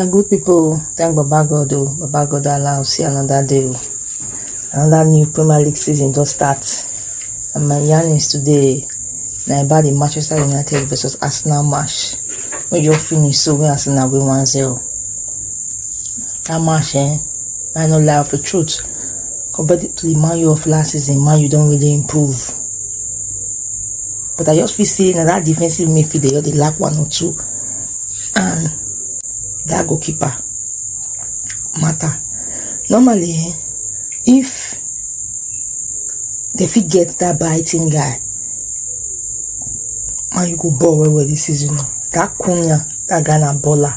My good people, thank Baba God. Baba God allow see another day. Another new Premier League season just start. And my yarn is today now about the Manchester United versus Arsenal match. We just finish so we Arsenal win 1-0. That match, I know lie of the truth. Compared to the Man U of last season, Man U don't really improve. But I just feel saying that defensive midfield they lack one or two. And that goalkeeper matter. Normally, if they fit get that biting guy, man, you go ball well this season. That Cunha, that guy na baller.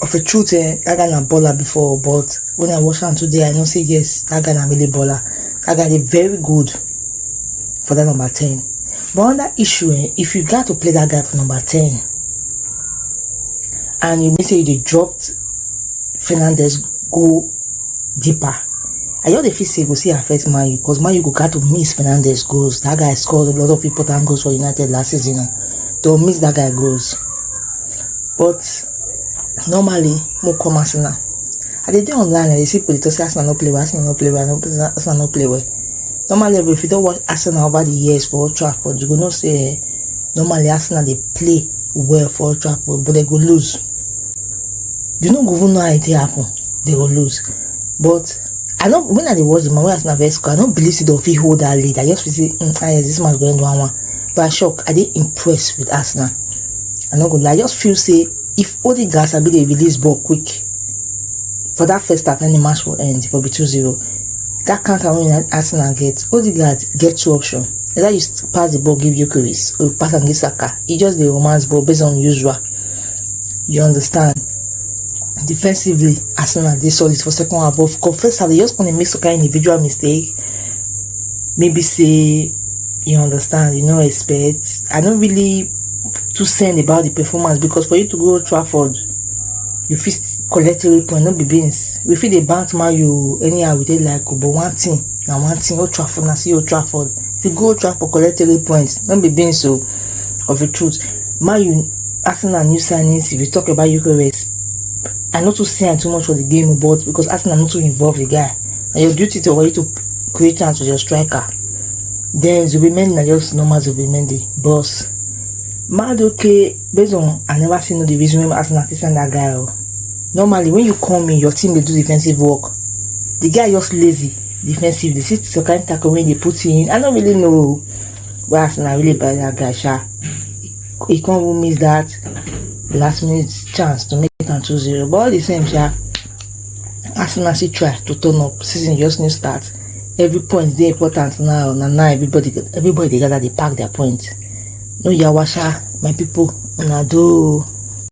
Of a truth, that guy na baller before, but when I watch him today, I know say yes, that guy na really baller. That guy is very good for that number 10. But on that issue, if you got to play that guy for number 10, and you may say they dropped Fernandez go deeper, I just feel say go see affect Man U, because Man U go got to miss Fernandez goals. That guy scored a lot of important goals for United last season. They'll miss that guy goals. But normally, more come Arsenal. I did online and they see people say Arsenal no play well, Arsenal no play well, Arsenal no play well. Normally, if you don't watch Arsenal over the years for Old Trafford, you go not say normally Arsenal they play well for Old Trafford, but they go lose. You don't even know how it happen. They will lose. But I know when I watch the man Arsenal versus score, I don't believe they will hold that lead. I just feel say, this match going to 1-1. But I'm shocked. I didn't impressed with Arsenal. I'm not gonna lie. I just feel say if all the guys are be release ball quick for that first half, any match will end. It will be 2-0. That counter when Arsenal gets, all the guys get two options. Either you pass the ball, give Gyökeres, or you pass and give Saka. It's just the romance ball based on usual. You understand? Defensively, Arsenal they solid for second half. But first half they just want to make some kind of individual mistake. Maybe say, you understand, you know, expect. I don't really too send about the performance, because for you to go to Trafford, you feel collect 3 points, not be beans. We feel they bounce you anyhow with it like, but one thing, Old Trafford, now see Old Trafford. If you go to Trafford, collect 3 points, not be beans. So, of the truth, you Arsenal new signings. If you talk about Gyökeres, I not to say too much for the game, but because Arsenal not to involve the guy, and your duty to you to create chance with your striker. Then Zubimendi just normal Zubimendi boss. Mad okay, based on I never seen no division when Arsenal send that guy. Normally when you come in, your team they do defensive work. The guy just lazy defensive. They see some kind of tackle when they put in. I don't really know why Arsenal really buy that guy. He can't even miss that last minute chance to make it 2-0. But all the same, Arsenal still try to turn up. Season just new start. Every point is important now. Now everybody together they pack their point. No yawasha, my people. Una do.